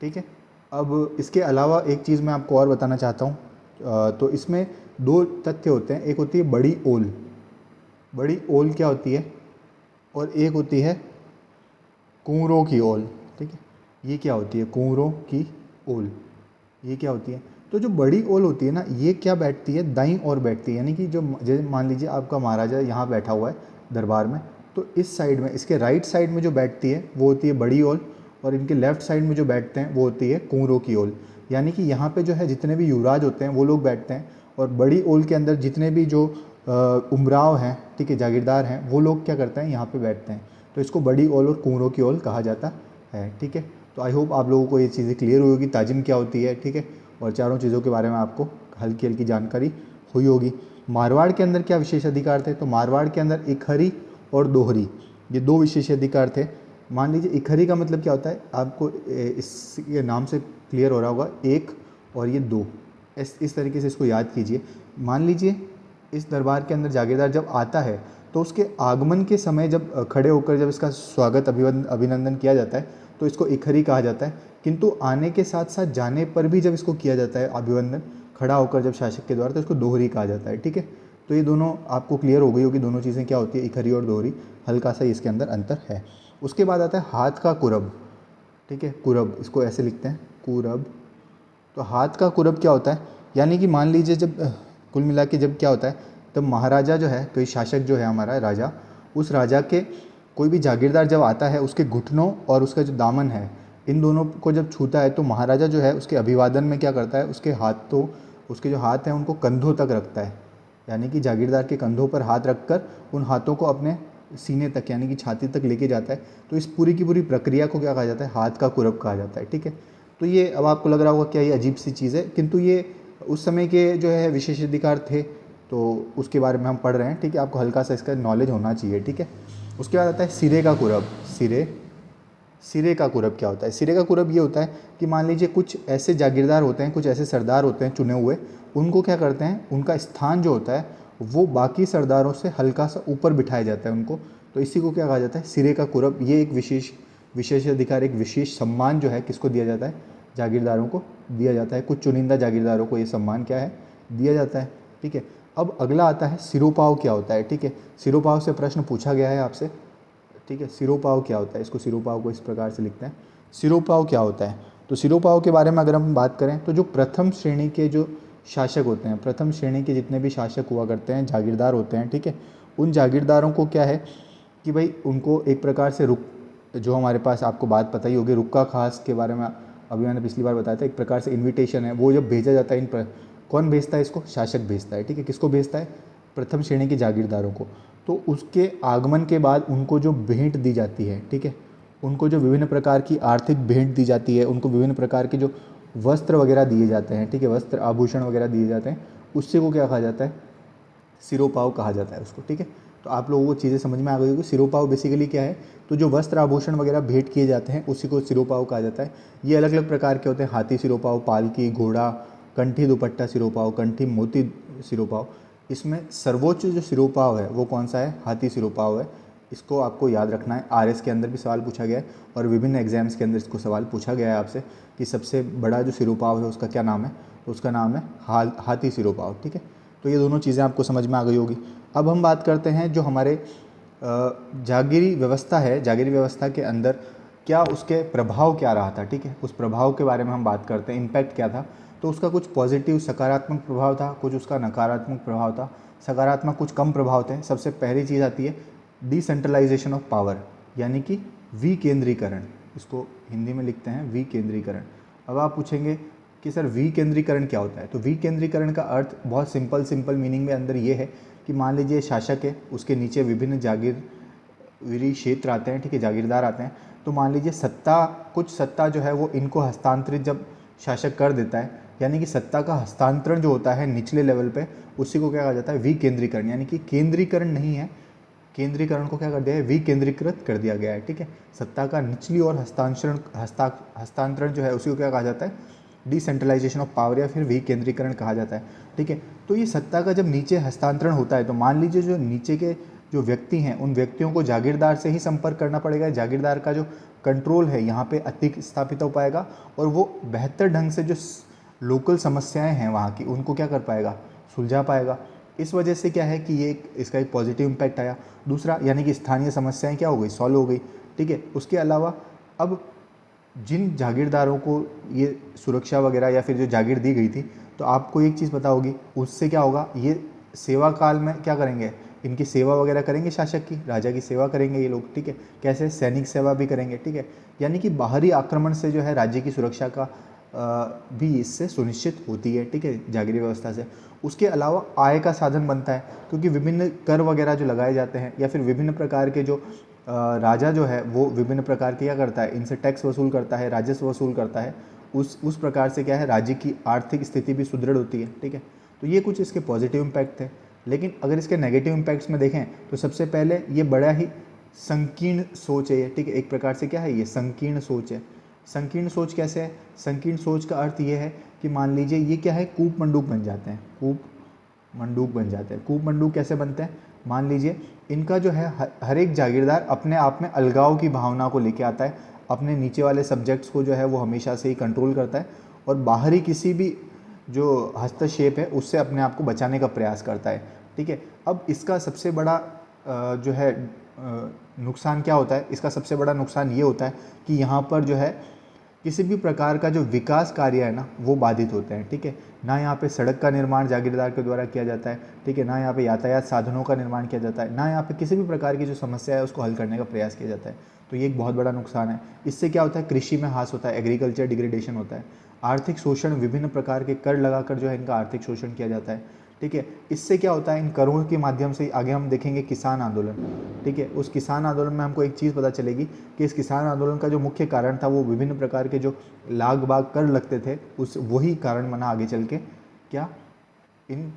ठीक है, अब इसके अलावा एक चीज़ मैं आपको और बताना चाहता हूँ। तो इसमें 2 तथ्य होते हैं, एक होती है बड़ी ओल। बड़ी ओल क्या होती है, और एक होती है कुंवरों की ओल। ठीक है, ये क्या होती है, कुंवरों की ओल, ये क्या होती है। तो जो बड़ी ओल होती है ना, ये क्या बैठती है, दाईं ओर बैठती है, यानी कि जो जैसे मान लीजिए आपका महाराजा यहाँ बैठा हुआ है दरबार में, तो इस साइड में, इसके राइट साइड में जो बैठती है वो होती है बड़ी ओल, और इनके लेफ्ट साइड में जो बैठते हैं वो होती है कुंवरों की ओल। यानी कि यहाँ पे जो है जितने भी युवराज होते हैं वो लोग बैठते हैं, और बड़ी ओल के अंदर जितने भी जो उमराव हैं, ठीक है, जागीरदार हैं, वो लोग क्या करते हैं, यहाँ पे बैठते हैं। तो इसको बड़ी ओल और कुंवरों की ओल कहा जाता है। ठीक है, तो आई होप आप लोगों को ये चीज़ें क्लियर हुई होगी, ताजिम क्या होती है, ठीक है, और चारों चीज़ों के बारे में आपको हल्की हल्की जानकारी हुई होगी। मारवाड़ के अंदर क्या विशेषाधिकार थे, तो मारवाड़ के अंदर इकहरी और दोहरी, ये 2 विशेषाधिकार थे। मान लीजिए इकहरी का मतलब क्या होता है, आपको इसके नाम से क्लियर हो रहा होगा, 1 और ये 2, इस तरीके से इसको याद कीजिए। मान लीजिए इस दरबार के अंदर जागीरदार जब आता है तो उसके आगमन के समय जब खड़े होकर जब इसका स्वागत अभिनंदन किया जाता है तो इसको इखरी कहा जाता है। किंतु आने के साथ साथ जाने पर भी जब इसको किया जाता है अभिवंदन खड़ा होकर जब शासक के द्वारा, तो इसको दोहरी कहा जाता है। ठीक है, तो ये दोनों आपको क्लियर हो गई होगी, दोनों चीज़ें क्या होती है, इखरी और दोहरी, हल्का सा इसके अंदर अंतर है। उसके बाद आता है हाथ का कुरब। ठीक है, कुरब इसको ऐसे लिखते हैं कुरब। तो हाथ का कुरब क्या होता है, यानी कि मान लीजिए जब कुल मिला के जब क्या होता है, तब महाराजा जो है, कोई शासक जो है हमारा राजा, उस राजा के कोई भी जागीरदार जब आता है उसके घुटनों और उसका जो दामन है, इन दोनों को जब छूता है तो महाराजा जो है उसके अभिवादन में क्या करता है, उसके हाथों, उसके जो हाथ हैं उनको कंधों तक रखता है, यानी कि जागीरदार के कंधों पर हाथ रखकर उन हाथों को अपने सीने तक यानी कि छाती तक लेके जाता है। तो इस पूरी की पूरी प्रक्रिया को क्या कहा जाता है, हाथ का कुरब कहा जाता है। ठीक है, तो ये अब आपको लग रहा होगा क्या ये अजीब सी चीज़ है, किंतु ये उस समय के जो है विशेषाधिकार थे, तो उसके बारे में हम पढ़ रहे हैं। ठीक है, आपको हल्का सा इसका नॉलेज होना चाहिए। ठीक है, उसके बाद आता है सिरे का कुरब। सिरे का कुरब क्या होता है, सिरे का कुरब ये होता है कि मान लीजिए कुछ ऐसे जागीरदार होते हैं, कुछ ऐसे सरदार होते हैं चुने हुए, उनको क्या करते हैं, उनका स्थान जो होता है वो बाकी सरदारों से हल्का सा ऊपर बिठाया जाता है उनको, तो इसी को क्या कहा जाता है, सिरे का कुरब। ये एक विशेषाधिकार, एक विशेष सम्मान जो है किसको दिया जाता है, जागीरदारों को दिया जाता है। कुछ चुनिंदा जागीरदारों को ये सम्मान क्या है, दिया जाता है। ठीक है, अब अगला आता है सिरोपाव क्या होता है। ठीक है, सिरोपाव से प्रश्न पूछा गया है आपसे। ठीक है, सिरोपाव क्या होता है, इसको सिरोपाव को इस प्रकार से लिखते हैं, सिरोपाव क्या होता है। तो सिरोपाव के बारे में अगर हम बात करें तो जो प्रथम श्रेणी के जो शासक होते हैं, प्रथम श्रेणी के जितने भी शासक हुआ करते हैं, जागीरदार होते हैं, ठीक है, उन जागीरदारों को क्या है कि भाई उनको एक प्रकार से रुक, जो हमारे पास आपको बात पता ही होगी, रुक्का खास के बारे में अभी मैंने पिछली बार बताया था, एक प्रकार से इन्विटेशन है, वो जब भेजा जाता है इन पर, कौन भेजता है इसको, शासक भेजता है। ठीक है, किसको भेजता है, प्रथम श्रेणी के जागीरदारों को। तो उसके आगमन के बाद उनको जो भेंट दी जाती है, ठीक है, उनको जो विभिन्न प्रकार की आर्थिक भेंट दी जाती है, उनको विभिन्न प्रकार के जो वस्त्र वगैरह दिए जाते हैं, ठीक है, वस्त्र आभूषण वगैरह दिए जाते हैं, उससे को क्या कहा जाता है, सिरोपाव कहा जाता है उसको। ठीक है, तो आप लोगों को चीज़ें समझ में आ गई होगी। सिरोपाव बेसिकली क्या है, तो जो वस्त्र आभूषण वगैरह भेंट किए जाते हैं उसी को सिरोपाव कहा जाता है। ये अलग अलग प्रकार के होते हैं, हाथी सिरोपाव, पालकी, घोड़ा, कंठी दुपट्टा सिरोपाव, कंठी मोती सिरोपाव। इसमें सर्वोच्च जो सिरोपाव है वो कौन सा है, हाथी सिरोपाव है। इसको आपको याद रखना है, आरएस के अंदर भी सवाल पूछा गया है और विभिन्न एग्जाम्स के अंदर इसको सवाल पूछा गया है आपसे कि सबसे बड़ा जो सिरोपाव है उसका क्या नाम है, तो उसका नाम है हाथी सिरोपाव। ठीक है, तो ये दोनों चीज़ें आपको समझ में आ गई होगी। अब हम बात करते हैं जो हमारे जागीरी व्यवस्था है, जागीरी व्यवस्था के अंदर क्या उसके प्रभाव क्या रहा था। ठीक है, उस प्रभाव के बारे में हम बात करते हैं, इम्पैक्ट क्या था। तो उसका कुछ पॉजिटिव सकारात्मक प्रभाव था, कुछ उसका नकारात्मक प्रभाव था। सकारात्मक कुछ कम प्रभाव थे। सबसे पहली चीज़ आती है डिसेंट्रलाइजेशन ऑफ पावर, यानी कि विकेंद्रीकरण, इसको हिंदी में लिखते हैं विकेंद्रीकरण। अब आप पूछेंगे कि सर विकेंद्रीकरण क्या होता है, तो विकेंद्रीकरण का अर्थ बहुत सिंपल मीनिंग में अंदर ये है कि मान लीजिए शासक है, उसके नीचे विभिन्न जागीरदारी क्षेत्र आते हैं, ठीक है, जागीरदार आते हैं। तो मान लीजिए सत्ता, कुछ सत्ता जो है वो इनको हस्तांतरित जब शासक कर देता है, यानी कि सत्ता का हस्तांतरण जो होता है निचले लेवल पे, उसी को क्या कहा जाता है, विकेंद्रीकरण। यानी कि केंद्रीकरण नहीं है, केंद्रीकरण को क्या कर दिया है, विकेंद्रीकृत कर दिया गया है। ठीक है, सत्ता का निचली और हस्तांतरण जो है उसी को क्या कहा जाता है, डिसेंट्रलाइजेशन ऑफ पावर या फिर विकेंद्रीकरण कहा जाता है। ठीक है, तो ये सत्ता का जब नीचे हस्तांतरण होता है तो मान लीजिए जो नीचे के जो व्यक्ति हैं उन व्यक्तियों को जागीरदार से ही संपर्क करना पड़ेगा। जागीरदार का जो कंट्रोल है यहाँ पे अधिक स्थापित हो पाएगा और वो बेहतर ढंग से जो लोकल समस्याएं हैं वहाँ की उनको क्या कर पाएगा, सुलझा पाएगा। इस वजह से क्या है कि ये इसका एक पॉजिटिव इम्पैक्ट आया। दूसरा, यानी कि स्थानीय समस्याएं क्या हो गई, सॉल्व हो गई। ठीक है, उसके अलावा अब जिन जागीरदारों को ये सुरक्षा वगैरह या फिर जो जागीर दी गई थी, तो आपको एक चीज़ पता होगी, उससे क्या होगा, ये सेवा काल में क्या करेंगे, इनकी सेवा वगैरह करेंगे, शासक की, राजा की सेवा करेंगे ये लोग। ठीक है, कैसे, सैनिक सेवा भी करेंगे। ठीक है, यानी कि बाहरी आक्रमण से जो है राज्य की सुरक्षा का भी इससे सुनिश्चित होती है। ठीक है, जागीरी व्यवस्था से। उसके अलावा आय का साधन बनता है, क्योंकि विभिन्न कर वगैरह जो लगाए जाते हैं या फिर विभिन्न प्रकार के जो राजा जो है वो विभिन्न प्रकार के क्या करता है, इनसे टैक्स वसूल करता है, राजस्व वसूल करता है। उस प्रकार से क्या है, राज्य की आर्थिक स्थिति भी सुदृढ़ होती है। ठीक है, तो ये कुछ इसके पॉजिटिव इम्पैक्ट थे। लेकिन अगर इसके नेगेटिव इम्पैक्ट्स में देखें तो सबसे पहले ये बड़ा ही संकीर्ण सोच है ये। ठीक है, एक प्रकार से क्या है, ये संकीर्ण सोच है। संकीर्ण सोच कैसे है, संकीर्ण सोच का अर्थ ये है कि मान लीजिए ये क्या है, कूप मंडूक बन जाते हैं, कूप मंडूक बन जाते हैं। कूप मंडूक कैसे बनते हैं? मान लीजिए इनका जो है हर एक जागीरदार अपने आप में अलगाव की भावना को लेके आता है, अपने नीचे वाले सब्जेक्ट्स को जो है वो हमेशा से ही कंट्रोल करता है और बाहरी किसी भी जो हस्तक्षेप है उससे अपने आप को बचाने का प्रयास करता है। ठीक है, अब इसका सबसे बड़ा जो है नुकसान क्या होता है? इसका सबसे बड़ा नुकसान ये होता है कि यहाँ पर जो है किसी भी प्रकार का जो विकास कार्य है ना वो बाधित होते हैं। ठीक है, ना यहाँ पे सड़क का निर्माण जागीरदार के द्वारा किया जाता है। ठीक है, ना यहाँ पे यातायात साधनों का निर्माण किया जाता है, ना यहाँ पे किसी भी प्रकार की जो समस्या है उसको हल करने का प्रयास किया जाता है। तो ये एक बहुत बड़ा नुकसान है। इससे क्या होता है? कृषि में ह्रास होता है, एग्रीकल्चर डिग्रेडेशन होता है। आर्थिक शोषण, विभिन्न प्रकार के कर लगाकर जो है इनका आर्थिक शोषण किया जाता है। ठीक है, इससे क्या होता है? इन करों के माध्यम से आगे हम देखेंगे किसान आंदोलन। ठीक है, उस किसान आंदोलन में हमको एक चीज़ पता चलेगी कि इस किसान आंदोलन का जो मुख्य कारण था वो विभिन्न प्रकार के जो लाग बाग कर लगते थे उस वही कारण बना आगे चल के क्या इन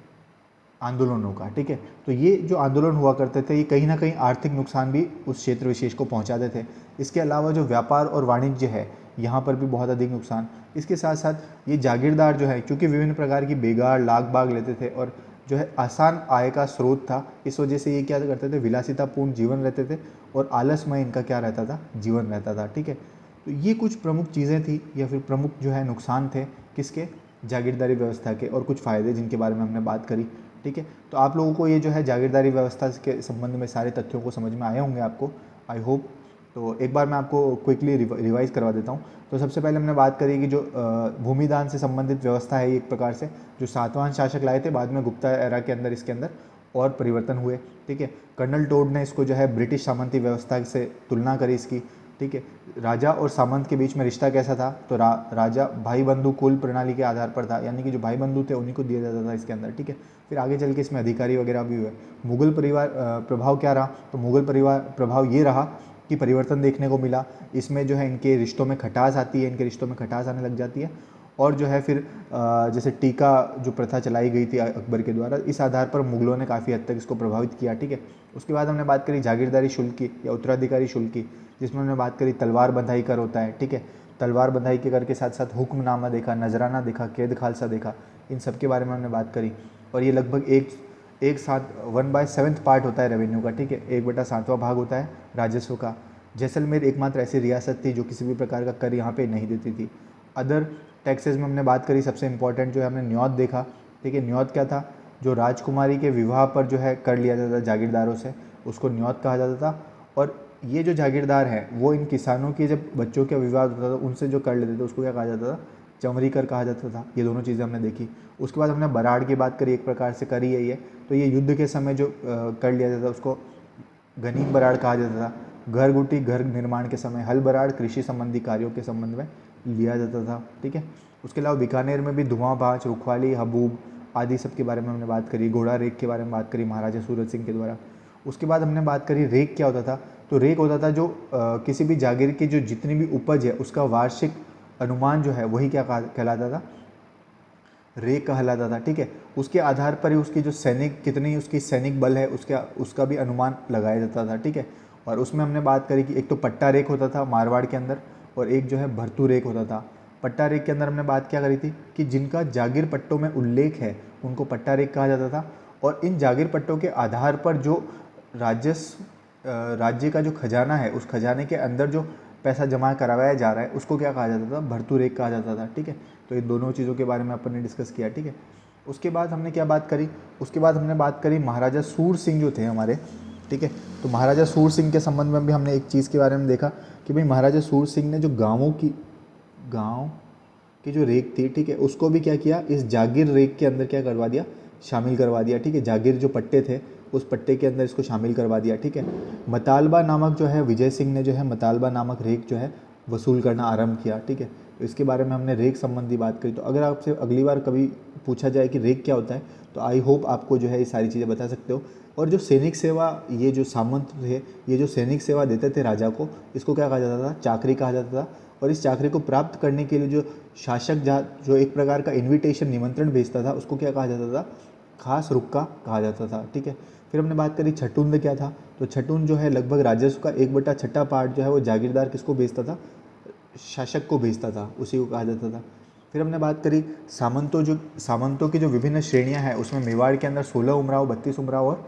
आंदोलनों का। ठीक है, तो ये जो आंदोलन हुआ करते थे ये कहीं ना कहीं आर्थिक नुकसान भी उस क्षेत्र विशेष को पहुंचाते थे। इसके अलावा जो व्यापार और वाणिज्य है यहाँ पर भी बहुत अधिक नुकसान। इसके साथ साथ ये जागीरदार जो है क्योंकि विभिन्न प्रकार की बेगार लाग बाग लेते थे और जो है आसान आय का स्रोत था, इस वजह से ये क्या करते थे? विलासितापूर्ण जीवन रहते थे और आलसमय इनका क्या रहता था? जीवन रहता था। ठीक है, तो ये कुछ प्रमुख चीज़ें थी या फिर प्रमुख जो है नुकसान थे किसके? जागीरदारी व्यवस्था के, और कुछ फ़ायदे जिनके बारे में हमने बात करी। ठीक है, तो आप लोगों को ये जो है जागीरदारी व्यवस्था के संबंध में सारे तथ्यों को समझ में आए होंगे आपको, आई होप। तो एक बार मैं आपको क्विकली रिवाइज करवा देता हूँ। तो सबसे पहले हमने बात करी कि जो भूमिदान से संबंधित व्यवस्था है एक प्रकार से जो सातवाहन शासक लाए थे, बाद में गुप्ता एरा के अंदर इसके अंदर और परिवर्तन हुए। ठीक है, कर्नल टोड ने इसको जो है ब्रिटिश सामंती व्यवस्था से तुलना करी इसकी। ठीक है, राजा और सामंत के बीच में रिश्ता कैसा था? तो राजा भाई बंधु कुल प्रणाली के आधार पर था, यानी कि जो भाई बंधु थे उन्हीं को दिया जाता था इसके अंदर। ठीक है, फिर आगे चल के इसमें अधिकारी वगैरह भी हुए। मुगल परिवार प्रभाव क्या रहा? तो मुगल परिवार प्रभाव ये रहा कि परिवर्तन देखने को मिला। इसमें जो है इनके रिश्तों में खटास आती है, इनके रिश्तों में खटास आने लग जाती है। और जो है फिर जैसे टीका जो प्रथा चलाई गई थी अकबर के द्वारा, इस आधार पर मुगलों ने काफ़ी हद तक इसको प्रभावित किया। ठीक है, उसके बाद हमने बात करी जागीरदारी शुल्क की या उत्तराधिकारी शुल्क की, जिसमें हमने बात करी तलवार बंधाई कर होता है। ठीक है, तलवार बंधाई के कर के साथ साथ हुक्मनामा देखा, नजराना देखा, कैद खालसा देखा, इन सब के बारे में हमने बात करी। और ये लगभग एक साथ 1/7 पार्ट होता है रेवेन्यू का। ठीक है, 1/7वां भाग होता है राजस्व का। जैसलमेर एकमात्र ऐसी रियासत थी जो किसी भी प्रकार का कर यहाँ पे नहीं देती थी। अदर टैक्सेस में हमने बात करी, सबसे इंपॉर्टेंट जो है हमने न्यौत देखा। ठीक है, न्यौत क्या था? जो राजकुमारी के विवाह पर जो है कर लिया जाता था जागीरदारों से, उसको न्यौत कहा जाता था। और ये जो जागीरदार हैं वो इन किसानों के जब बच्चों का विवाह होता था उनसे जो कर लेते थे उसको क्या कहा जाता था? चमरी कर कहा जाता था। ये दोनों चीज़ें हमने देखी। उसके बाद हमने बराड़ की बात करी, एक प्रकार से करी है ये। तो ये युद्ध के समय जो कर लिया जाता था उसको गनीम बराड़ कहा जाता था। घर गुटी घर निर्माण के समय हल बराड़ कृषि संबंधी कार्यों के संबंध में लिया जाता था। ठीक है, उसके अलावा बीकानेर में भी धुआं भांच, रुखवाली, हबूब आदि सब के बारे में हमने बात करी। घोड़ा रेक के बारे में बात करी महाराजा सूरज सिंह के द्वारा। उसके बाद हमने बात करी रेक क्या होता था? तो रेक होता था जो किसी भी जागीर की जो जितनी भी उपज है उसका वार्षिक अनुमान जो है वही क्या कहलाता था? रेक कहलाता था। ठीक है, उसके आधार पर ही उसकी जो सैनिक कितनी उसकी सैनिक बल है उसका भी अनुमान लगाया जाता था। ठीक है, और उसमें हमने बात करी कि एक तो पट्टा रेक होता था मारवाड़ के अंदर और एक जो है भरतू रेक होता था। पट्टा रेक के अंदर हमने बात क्या करी थी कि जिनका जागीर पट्टों में उल्लेख है उनको पट्टा रेक कहा जाता था। और इन जागीर पट्टों के आधार पर जो राज्य का जो खजाना है उस खजाने के अंदर जो पैसा जमा करवाया जा रहा है उसको क्या कहा जाता था? भरतू रेक कहा जाता था। ठीक है, तो इन दोनों चीज़ों के बारे में अपन ने डिस्कस किया। ठीक है, उसके बाद हमने क्या बात करी? उसके बाद हमने बात करी महाराजा सूर सिंह जो थे हमारे। ठीक है, तो महाराजा सूर सिंह के संबंध में भी हमने एक चीज़ के बारे में देखा कि भाई महाराजा सूर सिंह ने जो गाँव की जो रेक थी, ठीक है, उसको भी क्या किया? इस जागीर रेक के अंदर क्या करवा दिया? शामिल करवा दिया। ठीक है, जागीर जो पट्टे थे उस पट्टे के अंदर इसको शामिल करवा दिया। ठीक है, मतालबा नामक जो है विजय सिंह ने जो है मतालबा नामक रेक जो है वसूल करना आरंभ किया। ठीक है, तो इसके बारे में हमने रेक संबंधी बात करी। तो अगर आपसे अगली बार कभी पूछा जाए कि रेक क्या होता है तो आई होप आपको जो है ये सारी चीज़ें बता सकते हो। और जो सैनिक सेवा, ये जो सामंत थे ये जो सैनिक सेवा देते थे राजा को, इसको क्या कहा जाता था? चाकरी कहा जाता था। और इस चाकरी को प्राप्त करने के लिए जो शासक जो एक प्रकार का इन्विटेशन निमंत्रण भेजता था उसको क्या कहा जाता था? खास रुक्का कहा जाता था। ठीक है, फिर हमने बात करी छटुंद क्या था? तो छटुंद जो है लगभग राजस्व का 1/6 पार्ट जो है वो जागीरदार किसको भेजता था? शासक को भेजता था, उसी को कहा जाता था। फिर हमने बात करी सामंतों की जो विभिन्न श्रेणियां हैं, उसमें मेवाड़ के अंदर 16 उमराव, 32 उमराव और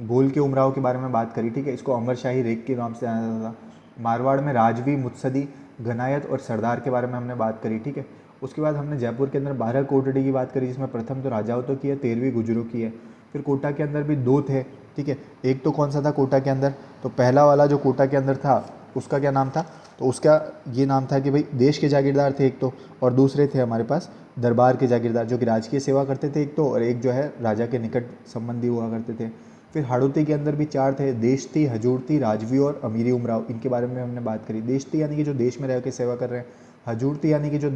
गोल के उमराव के बारे में बात करी, ठीक है। इसको अमरशाही रेख के नाम से जाना जाता था। मारवाड़ में राजवी, मुत्सदी, गनायत और सरदार के बारे में हमने बात करी, ठीक है। उसके बाद हमने जयपुर के अंदर 12 कोटड़ी की बात करी, जिसमें प्रथम तो राजावतों की है, 13वीं गुजरों की है। फिर कोटा के अंदर भी 2 थे, ठीक है। एक तो कौन सा था कोटा के अंदर, तो पहला वाला जो कोटा के अंदर था उसका क्या नाम था, तो उसका ये नाम था कि भाई देश के जागीरदार थे एक तो, और दूसरे थे हमारे पास दरबार के जागीरदार जो कि राजकीय सेवा करते थे एक तो, और एक जो है राजा के निकट संबंधी हुआ करते थे। फिर हाड़ौती के अंदर भी 4 थे, देशती, हजूरती, राजवी और अमीरी उमराव। इनके बारे में हमने बात करी। देशती यानी कि जो देश में रह के सेवा कर रहे हैं, हजूरती यानी कि जो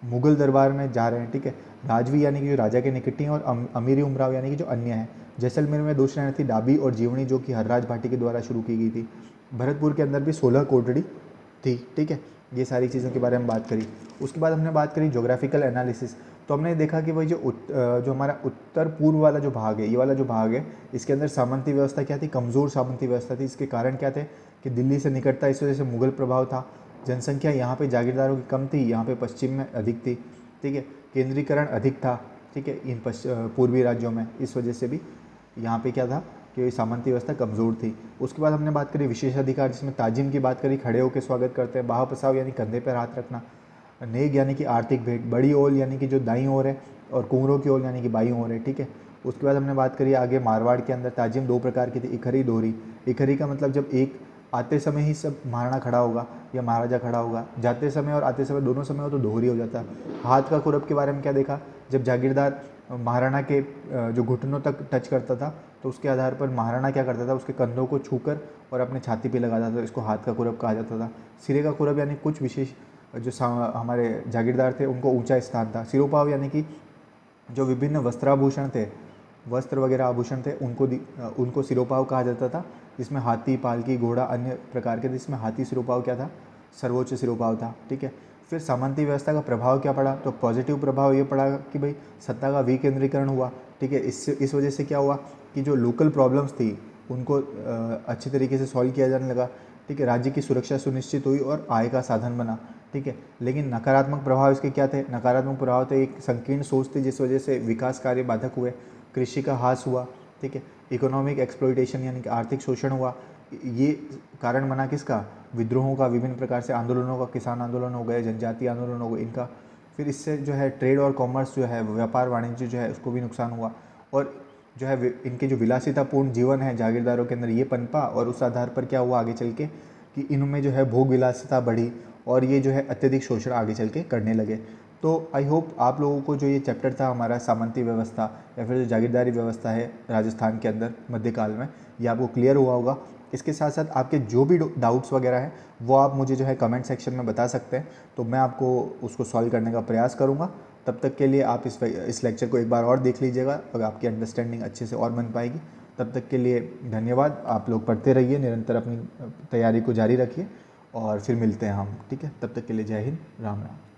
मुगल दरबार में जा रहे हैं, ठीक है। राजवी यानी कि जो राजा के निकटी हैं, और अमीरी उमराव यानी कि जो अन्य हैं। जैसलमेर में 2 श्रेणी थी, डाबी और जीवनी, जो कि हर्राज भाटी के द्वारा शुरू की गई थी। भरतपुर के अंदर भी 16 कोटड़ी थी, ठीक है। ये सारी चीज़ों के बारे में बात करी। उसके बाद हमने बात करी ज्योग्राफिकल एनालिसिस। तो हमने देखा कि भाई जो हमारा उत्तर पूर्व वाला जो भाग है, ये वाला जो भाग है, इसके अंदर सामंती व्यवस्था क्या थी, कमज़ोर सामंती व्यवस्था थी। इसके कारण क्या थे कि दिल्ली से निकटता, इस वजह से मुगल प्रभाव था। जनसंख्या यहाँ पे जागीरदारों की कम थी, यहाँ पे पश्चिम में अधिक थी, ठीक है। केंद्रीकरण अधिक था, ठीक है, इन पूर्वी राज्यों में। इस वजह से भी यहाँ पे क्या था कि सामंती व्यवस्था कमज़ोर थी। उसके बाद हमने बात करी विशेषाधिकार, जिसमें ताजिम की बात करी, खड़े होकर स्वागत करते हैं। बाह पसाव यानी कंधे पर हाथ रखना। नेग यानी कि आर्थिक भेंट। बड़ी ओल यानी कि जो दाईं ओर है, और कुंवरों की ओल यानी कि बाईं ओर है, ठीक है। उसके बाद हमने बात करी आगे मारवाड़ के अंदर ताजिम 2 प्रकार की थी, इखरी, दोहरी। इखरी का मतलब जब एक आते समय ही सब महाराणा खड़ा होगा या महाराजा खड़ा होगा, जाते समय और आते समय दोनों समय हो तो दोहरी हो जाता है। हाथ का कुरब के बारे में क्या देखा, जब जागीरदार महाराणा के जो घुटनों तक टच करता था, तो उसके आधार पर महाराणा क्या करता था, उसके कंधों को छूकर और अपने छाती पे लगाता था। इसको हाथ का कुरब कहा जाता था। सिरे का कुरब यानी कुछ विशेष जो हमारे जागीरदार थे उनको ऊंचा स्थान था। सिरोपाव यानी कि जो विभिन्न वस्त्राभूषण थे, वस्त्र वगैरह आभूषण थे, उनको सिरोपाव कहा जाता था। जिसमें हाथी, पालकी, घोड़ा, अन्य प्रकार के थे। इसमें हाथी सिरोपाव क्या था, सर्वोच्च सिरोपाव था, ठीक है। फिर सामंती व्यवस्था का प्रभाव क्या पड़ा, तो पॉजिटिव प्रभाव ये पड़ा कि भाई सत्ता का विकेंद्रीकरण हुआ, ठीक है। इस वजह से क्या हुआ कि जो लोकल प्रॉब्लम्स थी उनको अच्छे तरीके से सॉल्व किया जाने लगा, ठीक है। राज्य की सुरक्षा सुनिश्चित हुई और आय का साधन बना, ठीक है। लेकिन नकारात्मक प्रभाव इसके क्या थे, नकारात्मक प्रभाव थे एक संकीर्ण सोच थी, जिस वजह से विकास कार्य बाधक हुए, कृषि का ह्रास हुआ, ठीक है। इकोनॉमिक एक्सप्लॉइटेशन यानी कि आर्थिक शोषण हुआ। ये कारण बना किसका, विद्रोहों का, विभिन्न प्रकार से आंदोलनों का, किसान आंदोलन हो गए, जनजातीय आंदोलन हो गए, इनका। फिर इससे जो है ट्रेड और कॉमर्स जो है, व्यापार वाणिज्य जो है, उसको भी नुकसान हुआ। और जो है इनके जो विलासितापूर्ण जीवन है जागीरदारों के अंदर, ये पनपा, और उस आधार पर क्या हुआ आगे चल के कि इनमें जो है भोग विलासिता बढ़ी, और ये जो है अत्यधिक शोषण आगे चल के करने लगे। तो आई होप आप लोगों को जो ये चैप्टर था हमारा सामंती व्यवस्था या फिर जो जागीरदारी व्यवस्था है राजस्थान के अंदर मध्यकाल में, ये आपको क्लियर हुआ होगा। इसके साथ साथ आपके जो भी डाउट्स वगैरह हैं वो आप मुझे जो है कमेंट सेक्शन में बता सकते हैं, तो मैं आपको उसको सॉल्व करने का प्रयास करूँगा। तब तक के लिए आप इस लेक्चर को एक बार और देख लीजिएगा, और आपकी अंडरस्टैंडिंग अच्छे से और बन पाएगी। तब तक के लिए धन्यवाद। आप लोग पढ़ते रहिए, निरंतर अपनी तैयारी को जारी रखिए, और फिर मिलते हैं हम, ठीक है। तब तक के लिए जय हिंद, राम राम।